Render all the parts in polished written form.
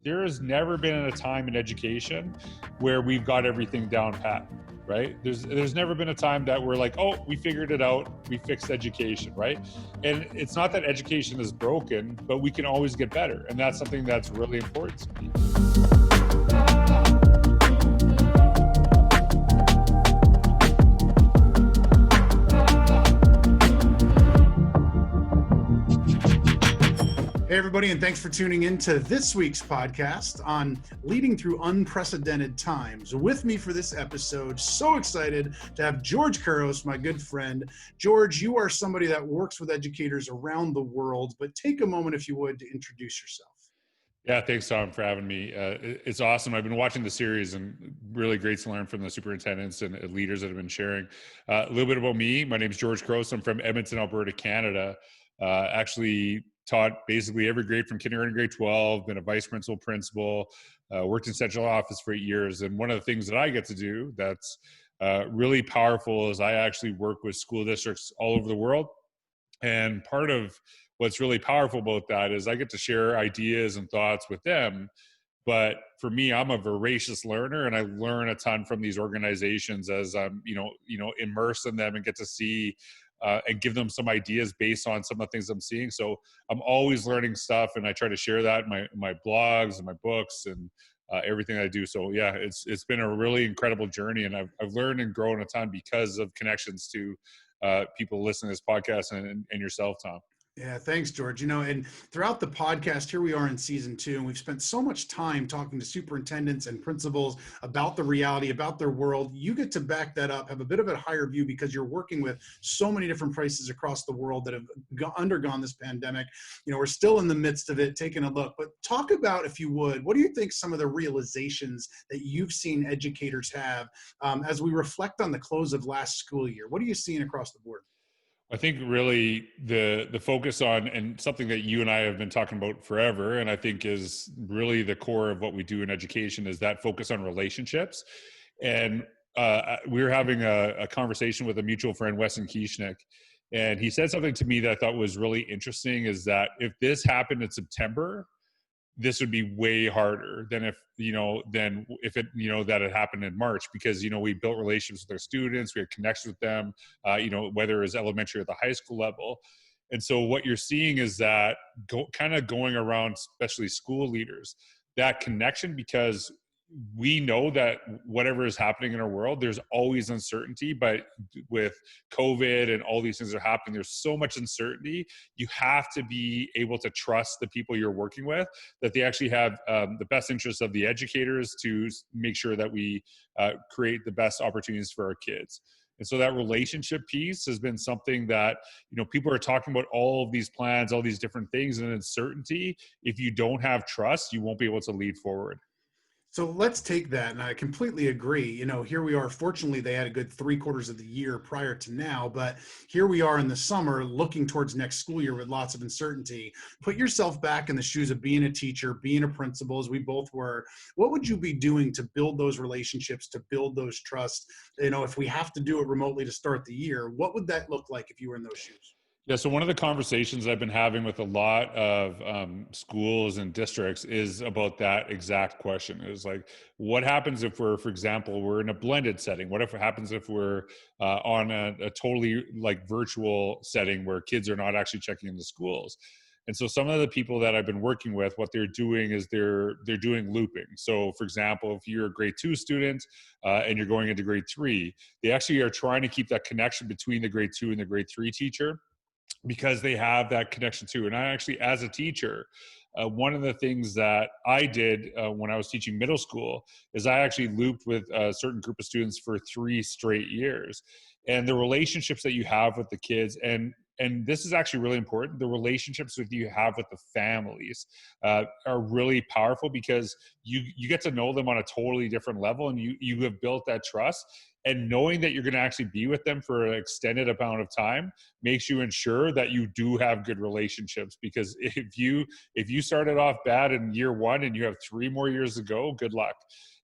there has never been a time in education where we've got everything down pat, right? There's never been a time that we're like, oh, we figured it out, we fixed education, right? And it's not that education is broken, but we can always get better. And that's something that's really important to me. Hey, everybody, and thanks for tuning in to this week's podcast on leading through unprecedented times. With me for this episode, so excited to have George Couros, my good friend. George, you are somebody that works with educators around the world, but take a moment, if you would, to introduce yourself. Yeah, thanks, Tom, for having me. It's awesome. I've been watching the series and really great to learn from the superintendents and leaders that have been sharing. A little bit about me. My name is George Couros. I'm from Edmonton, Alberta, Canada. Actually taught basically every grade from kindergarten to grade 12, been a vice principal, worked in central office for 8 years. And one of the things that I get to do that's really powerful is I actually work with school districts all over the world. And part of what's really powerful about that is I get to share ideas and thoughts with them. But for me, I'm a voracious learner, and I learn a ton from these organizations as I'm, immersed in them and get to see and give them some ideas based on some of the things I'm seeing. So I'm always learning stuff, and I try to share that in my blogs and my books and everything I do. So yeah, it's been a really incredible journey, and I've learned and grown a ton because of connections to people listening to this podcast and yourself, Tom. Yeah, thanks, George. And throughout the podcast, here we are in season 2, and we've spent so much time talking to superintendents and principals about the reality, about their world. You get to back that up, have a bit of a higher view because you're working with so many different places across the world that have undergone this pandemic. We're still in the midst of it, taking a look. But talk about, if you would, what do you think some of the realizations that you've seen educators have as we reflect on the close of last school year? What are you seeing across the board? I think really the focus on, and something that you and I have been talking about forever, and I think is really the core of what we do in education, is that focus on relationships. And we were having a conversation with a mutual friend, Weston Kieschnick, and he said something to me that I thought was really interesting, is that if this happened in September, this would be way harder than if that had happened in March, because, we built relationships with our students, we had connections with them, whether it was elementary or the high school level. And so what you're seeing is that kind of going around, especially school leaders, that connection, because we know that whatever is happening in our world, there's always uncertainty, but with COVID and all these things that are happening, there's so much uncertainty. You have to be able to trust the people you're working with, that they actually have the best interests of the educators to make sure that we create the best opportunities for our kids. And so that relationship piece has been something that, people are talking about all of these plans, all these different things, and uncertainty. If you don't have trust, you won't be able to lead forward. So let's take that, and I completely agree. Here we are. Fortunately, they had a good 3/4 of the year prior to now, but here we are in the summer looking towards next school year with lots of uncertainty. Put yourself back in the shoes of being a teacher, being a principal, as we both were. What would you be doing to build those relationships, to build those trusts? If we have to do it remotely to start the year, what would that look like if you were in those shoes? Yeah, so one of the conversations I've been having with a lot of schools and districts is about that exact question. It's like, what happens if we're, for example, we're in a blended setting? What if it happens if we're on a totally virtual setting where kids are not actually checking into schools? And so some of the people that I've been working with, what they're doing is they're doing looping. So for example, if you're a grade 2 student and you're going into grade 3, they actually are trying to keep that connection between the grade 2 and the grade 3 teacher, because they have that connection too. And I actually, as a teacher, one of the things that I did when I was teaching middle school is I actually looped with a certain group of students for 3 straight years. And the relationships that you have with the kids, and this is actually really important, the relationships that you have with the families are really powerful, because you get to know them on a totally different level, and you have built that trust. And knowing that you're going to actually be with them for an extended amount of time makes you ensure that you do have good relationships. Because if you started off bad in year 1 and you have 3 more years to go, good luck.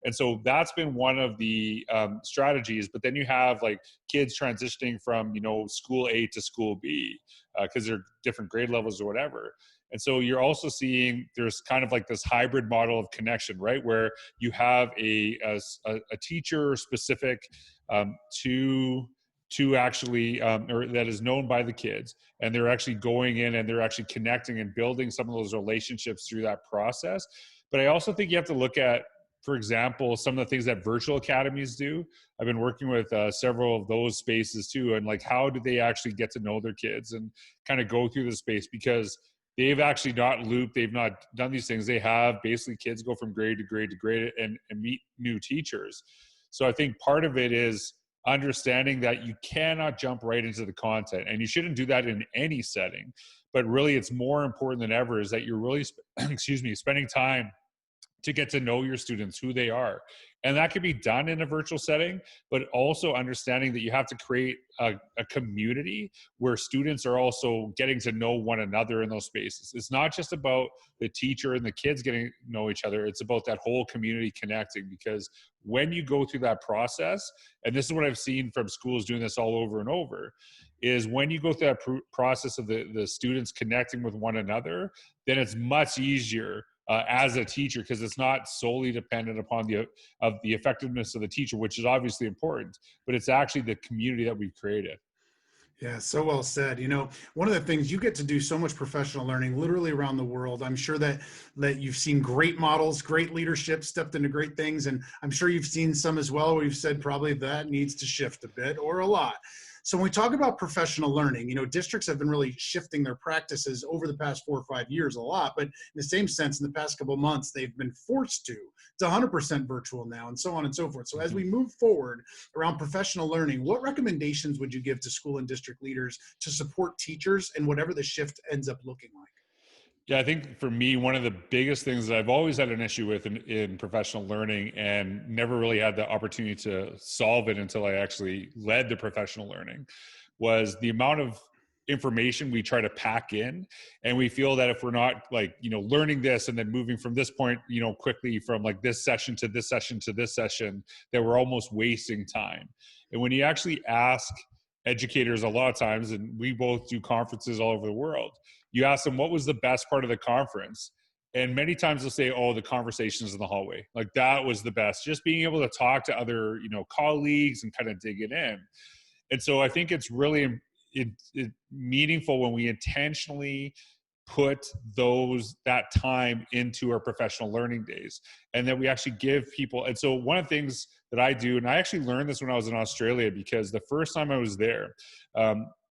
And so that's been one of the strategies. But then you have kids transitioning from, school A to school B because they're different grade levels or whatever. And so you're also seeing there's kind of like this hybrid model of connection, right? Where you have a teacher specific to actually or that is known by the kids, and they're actually going in and they're actually connecting and building some of those relationships through that process. But I also think you have to look at, for example, some of the things that virtual academies do. I've been working with several of those spaces too, and like how do they actually get to know their kids and kind of go through the space, because they've actually not looped, they've not done these things. They have basically kids go from grade to grade to grade and meet new teachers. So I think part of it is understanding that you cannot jump right into the content, and you shouldn't do that in any setting. But really, it's more important than ever is that you're really, spending time to get to know your students, who they are. And that can be done in a virtual setting, but also understanding that you have to create a community where students are also getting to know one another in those spaces. It's not just about the teacher and the kids getting to know each other. It's about that whole community connecting, because when you go through that process, and this is what I've seen from schools doing this all over and over, is when you go through that process of the students connecting with one another, then it's much easier as a teacher, because it's not solely dependent upon the effectiveness of the teacher, which is obviously important, but it's actually the community that we've created. Yeah, so well said. One of the things, you get to do so much professional learning literally around the world. I'm sure that you've seen great models, great leadership, stepped into great things, and I'm sure you've seen some as well where you've said probably that needs to shift a bit or a lot. So when we talk about professional learning, districts have been really shifting their practices over the past 4 or 5 years a lot, but in the same sense, in the past couple of months, they've been forced to. It's 100% virtual now, and so on and so forth. So as we move forward around professional learning, what recommendations would you give to school and district leaders to support teachers and whatever the shift ends up looking like? Yeah, I think for me, one of the biggest things that I've always had an issue with in professional learning, and never really had the opportunity to solve it until I actually led the professional learning, was the amount of information we try to pack in. And we feel that if we're not learning this and then moving from this point, quickly from like this session to this session to this session, that we're almost wasting time. And when you actually ask educators a lot of times, and we both do conferences all over the world, you ask them what was the best part of the conference, and many times they'll say, oh, the conversations in the hallway, like that was the best, just being able to talk to other colleagues and kind of dig it in. And so I think it's really meaningful when we intentionally put that time into our professional learning days, and that we actually give people. And so one of the things that I do, and I actually learned this when I was in Australia, because the first time I was there,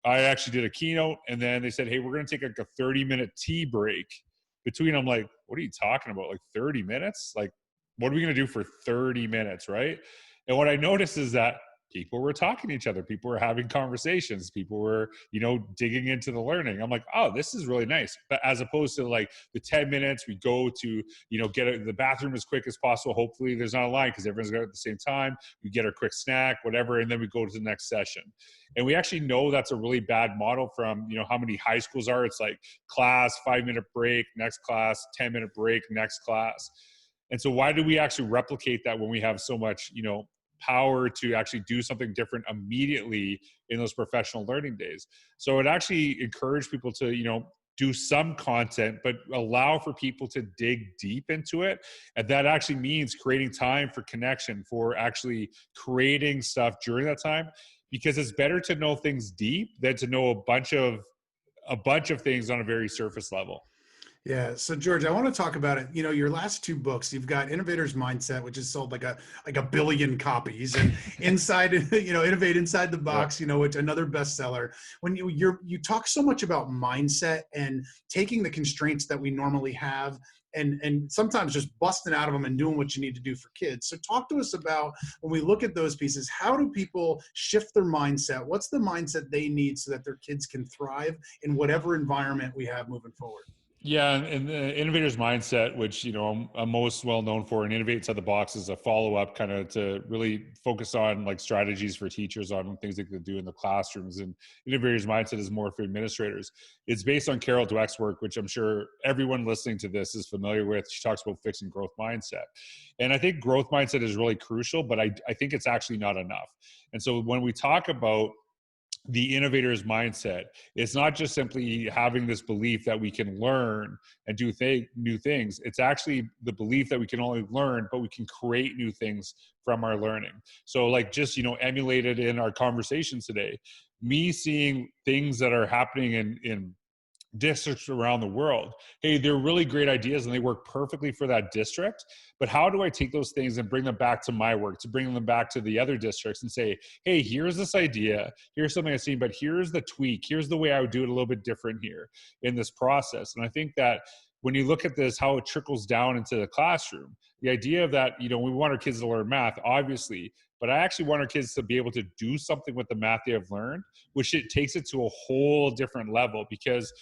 I actually did a keynote, and then they said, hey, we're going to take like a 30-minute tea break between. I'm like, what are you talking about? Like 30 minutes? Like, what are we going to do for 30 minutes, right? And what I noticed is that people were talking to each other. People were having conversations. People were, digging into the learning. I'm like, oh, this is really nice. But as opposed to like the 10 minutes, we go to, get the bathroom as quick as possible. Hopefully there's not a line because everyone's got it at the same time. We get our quick snack, whatever, and then we go to the next session. And we actually know that's a really bad model from, how many high schools are. It's like class, 5-minute break, next class, 10-minute break, next class. And so why do we actually replicate that when we have so much, power to actually do something different immediately in those professional learning days? So it actually encouraged people to, do some content, but allow for people to dig deep into it. And that actually means creating time for connection, for actually creating stuff during that time, because it's better to know things deep than to know a bunch of things on a very surface level. Yeah. So George, I want to talk about it. Your last 2 books, you've got Innovator's Mindset, which has sold like a billion copies, and Inside, Innovate Inside the Box, which another bestseller. When you talk so much about mindset and taking the constraints that we normally have and sometimes just busting out of them and doing what you need to do for kids. So talk to us about, when we look at those pieces, how do people shift their mindset? What's the mindset they need so that their kids can thrive in whatever environment we have moving forward? Yeah, and the Innovator's Mindset, which I'm most well known for, and Innovate Inside the Box is a follow-up kind of to really focus on like strategies for teachers on things they could do in the classrooms. And Innovator's Mindset is more for administrators. It's based on Carol Dweck's work, which I'm sure everyone listening to this is familiar with. She talks about fixing growth mindset. And I think growth mindset is really crucial, but I think it's actually not enough. And so when we talk about the innovator's mindset. It's not just simply having this belief that we can learn and do new things. It's actually the belief that we can only learn, but we can create new things from our learning. So like just, emulated in our conversations today, me seeing things that are happening in districts around the world. Hey, they're really great ideas and they work perfectly for that district. But how do I take those things and bring them back to my work, to bring them back to the other districts and say, hey, here's this idea, here's something I've seen, but here's the tweak, here's the way I would do it a little bit different here in this process. And I think that when you look at this, how it trickles down into the classroom, the idea of that, we want our kids to learn math, obviously, but I actually want our kids to be able to do something with the math they have learned, which it takes it to a whole different level. Because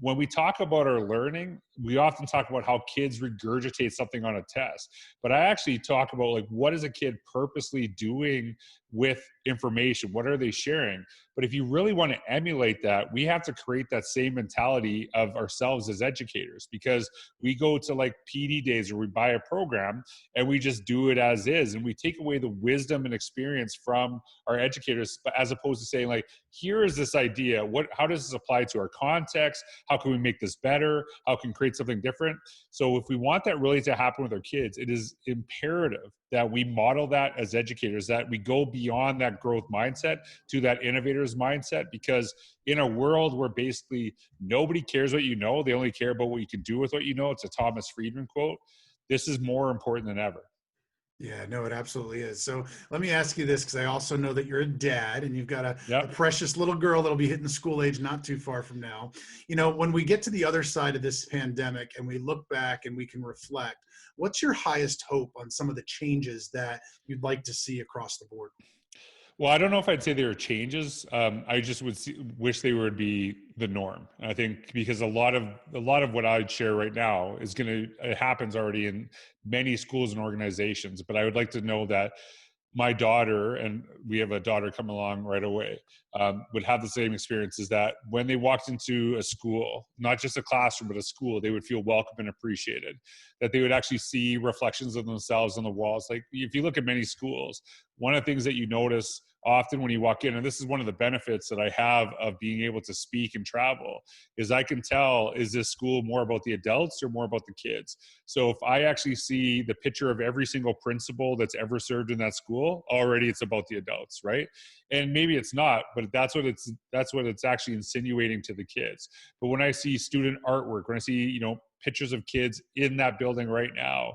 when we talk about our learning, we often talk about how kids regurgitate something on a test. But I actually talk about like, what is a kid purposely doing with information? What are they sharing? But if you really want to emulate that, we have to create that same mentality of ourselves as educators, because we go to like PD days or we buy a program and we just do it as is. And we take away the wisdom and experience from our educators, as opposed to saying like, here is this idea. How does this apply to our context? How can we make this better? How can we create something different? So if we want that really to happen with our kids, it is imperative that we model that as educators, that we go beyond that growth mindset to that innovator's mindset. Because in a world where basically nobody cares what you know, they only care about what you can do with what you know. It's a Thomas Friedman quote. This is more important than ever. Yeah, no, it absolutely is. So let me ask you this, because I also know that you're a dad and you've got a Yep. precious little girl that'll be hitting school age not too far from now. When we get to the other side of this pandemic and we look back and we can reflect, what's your highest hope on some of the changes that you'd like to see across the board? Well, I don't know if I'd say there are changes. I just wish they would be the norm. I think because a lot of what I'd share right now it happens already in many schools and organizations. But I would like to know that my daughter, and we have a daughter come along right away, would have the same experiences, that when they walked into a school, not just a classroom, but a school, they would feel welcome and appreciated, that they would actually see reflections of themselves on the walls. Like if you look at many schools, one of the things that you notice often when you walk in, and this is one of the benefits that I have of being able to speak and travel, is I can tell, is this school more about the adults or more about the kids? So if I actually see the picture of every single principal that's ever served in that school, already it's about the adults, right? And maybe it's not, but that's what it's actually insinuating to the kids. But when I see student artwork, when I see, pictures of kids in that building right now,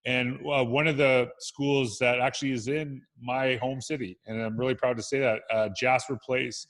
and one of the schools that actually is in my home city, and I'm really proud to say that, Jasper Place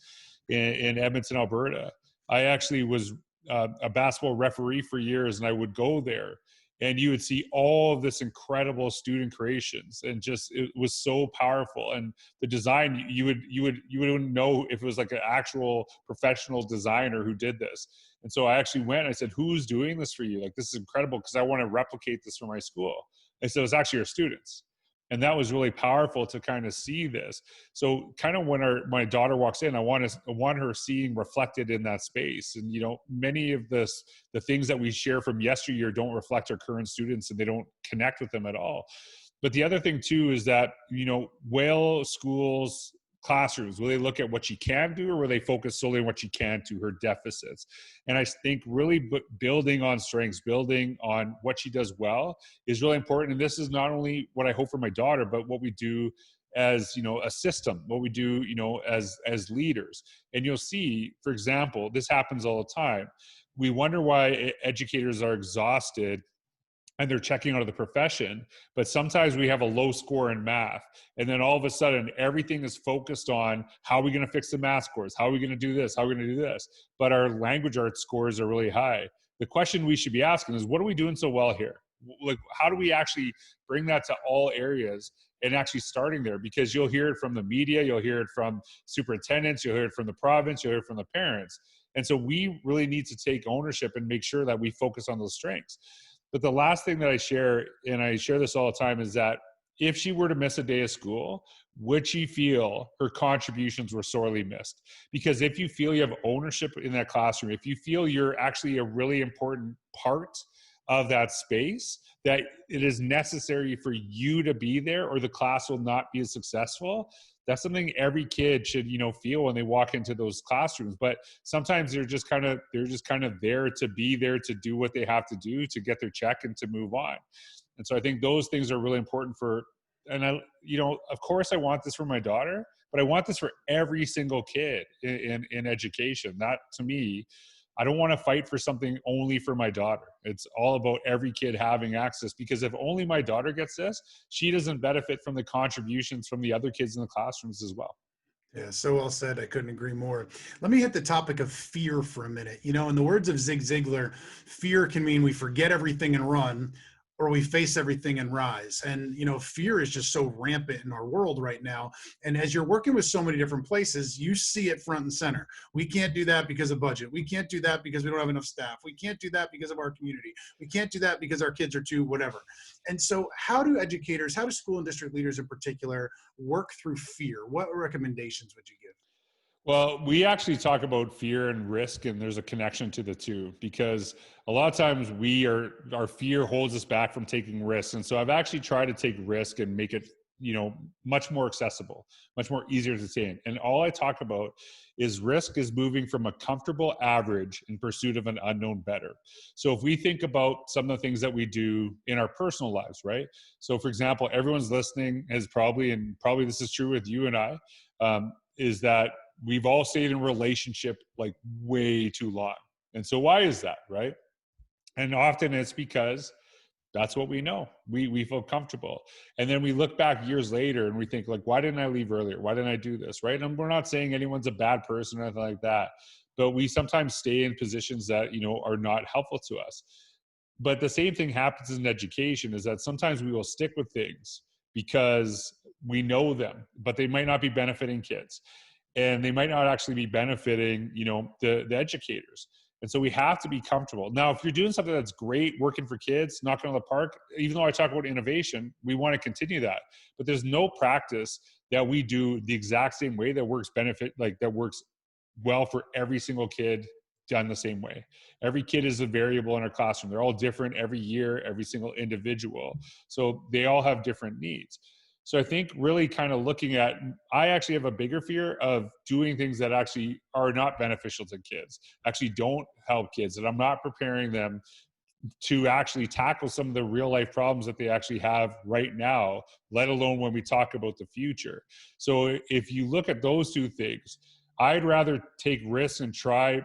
in Edmonton, Alberta. I actually was a basketball referee for years, and I would go there, and you would see all of this incredible student creations, and just it was so powerful. And the design, you wouldn't know if it was like an actual professional designer who did this. And so I actually went and I said, who's doing this for you? Like, this is incredible, because I want to replicate this for my school. And so it's actually our students. And that was really powerful to kind of see this. So kind of when my daughter walks in, I want her seeing reflected in that space. And, many of the things that we share from yesteryear don't reflect our current students, and they don't connect with them at all. But the other thing too is that, will schools, classrooms, will they look at what she can do, or will they focus solely on what she can't do, her deficits? And I think really building on strengths, building on what she does well is really important. And this is not only what I hope for my daughter, but what we do as, a system, what we do, as leaders. And you'll see, for example, this happens all the time. We wonder why educators are exhausted and they're checking out of the profession, but sometimes we have a low score in math, and then all of a sudden everything is focused on how are we going to fix the math scores, how are we going to do this, how are we going to do this, but our language arts scores are really high. The question we should be asking is, what are we doing so well here? Like, how do we actually bring that to all areas, and actually starting there? Because you'll hear it from the media, you'll hear it from superintendents, you'll hear it from the province, you'll hear it from the parents. And so we really need to take ownership and make sure that we focus on those strengths. But the last thing that I share, and I share this all the time, is that if she were to miss a day of school, would she feel her contributions were sorely missed? Because if you feel you have ownership in that classroom, if you feel you're actually a really important part of that space, that it is necessary for you to be there or the class will not be as successful. That's something every kid should, feel when they walk into those classrooms. But sometimes they're just kind of there to be there to do what they have to do to get their check and to move on. And so I think those things are really important and of course I want this for my daughter, but I want this for every single kid in education. That, to me, I don't want to fight for something only for my daughter. It's all about every kid having access, because if only my daughter gets this, she doesn't benefit from the contributions from the other kids in the classrooms as well. Yeah, so well said. I couldn't agree more. Let me hit the topic of fear for a minute. In the words of Zig Ziglar, fear can mean we forget everything and run, or we face everything and rise. And, fear is just so rampant in our world right now. And as you're working with so many different places, you see it front and center. We can't do that because of budget. We can't do that because we don't have enough staff. We can't do that because of our community. We can't do that because our kids are too whatever. And so how do school and district leaders in particular work through fear? What recommendations would you give? Well, we actually talk about fear and risk, and there's a connection to the two, because a lot of times our fear holds us back from taking risks. And so I've actually tried to take risk and make it, much more accessible, much more easier to attain. And all I talk about is risk is moving from a comfortable average in pursuit of an unknown better. So if we think about some of the things that we do in our personal lives, right? So for example, everyone's listening has probably this is true with you and I, is that we've all stayed in a relationship like way too long. And so why is that, right? And often it's because that's what we know. We feel comfortable. And then we look back years later and we think, like, why didn't I leave earlier? Why didn't I do this, right? And we're not saying anyone's a bad person or anything like that, but we sometimes stay in positions that, are not helpful to us. But the same thing happens in education, is that sometimes we will stick with things because we know them, but they might not be benefiting kids. And they might not actually be benefiting, the educators. And so we have to be comfortable. Now, if you're doing something that's great, working for kids, knocking on the park, even though I talk about innovation, we want to continue that. But there's no practice that we do the exact same way that works well for every single kid done the same way. Every kid is a variable in our classroom. They're all different every year, every single individual. So they all have different needs. So I think really kind of I actually have a bigger fear of doing things that actually are not beneficial to kids, actually don't help kids, and I'm not preparing them to actually tackle some of the real life problems that they actually have right now, let alone when we talk about the future. So if you look at those two things, I'd rather take risks and try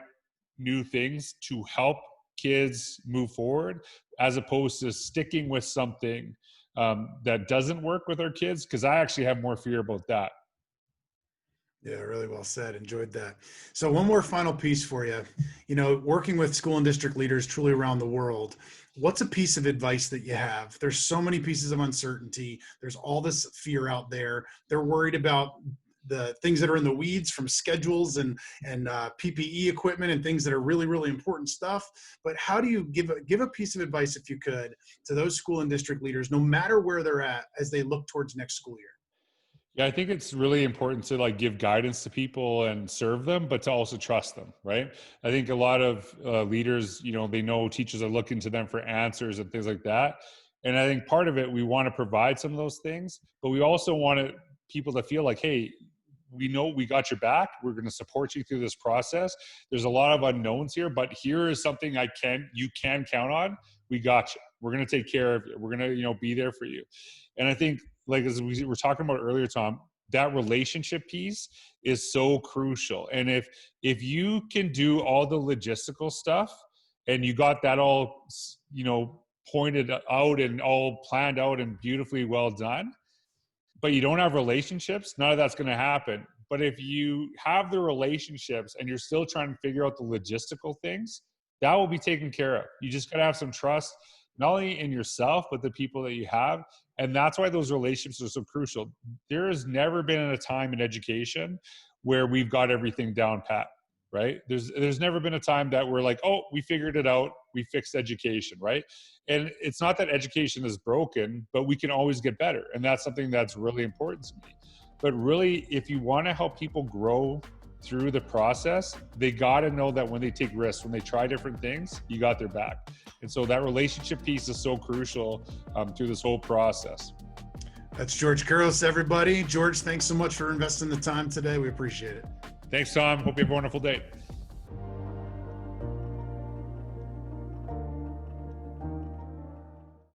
new things to help kids move forward, as opposed to sticking with something that doesn't work with our kids, because I actually have more fear about that. Yeah, really well said. Enjoyed that. So one more final piece for you. Working with school and district leaders truly around the world, what's a piece of advice that you have? There's so many pieces of uncertainty. There's all this fear out there. They're worried about the things that are in the weeds, from schedules and PPE equipment and things that are really, really important stuff. But how do you give a piece of advice, if you could, to those school and district leaders, no matter where they're at, as they look towards next school year? Yeah, I think it's really important to give guidance to people and serve them, but to also trust them, right? I think a lot of leaders, they know teachers are looking to them for answers and things like that. And I think part of it, we want to provide some of those things, but we also want people to feel like, hey, we know we got your back. We're going to support you through this process. There's a lot of unknowns here, but here is something you can count on. We got you. We're going to take care of you. We're going to, be there for you. And I think, as we were talking about earlier, Tom, that relationship piece is so crucial. And if you can do all the logistical stuff and you got that all, pointed out and all planned out and beautifully well done, but you don't have relationships, none of that's going to happen. But if you have the relationships and you're still trying to figure out the logistical things, that will be taken care of. You just got to have some trust, not only in yourself, but the people that you have. And that's why those relationships are so crucial. There has never been a time in education where we've got everything down pat, right? There's never been a time that we're like, oh, we figured it out. We fixed education, right? And it's not that education is broken, but we can always get better. And that's something that's really important to me. But really, if you want to help people grow through the process, they got to know that when they take risks, when they try different things, you got their back. And so that relationship piece is so crucial through this whole process. That's George Couros, everybody. George, thanks so much for investing the time today. We appreciate it. Thanks, Tom. Hope you have a wonderful day.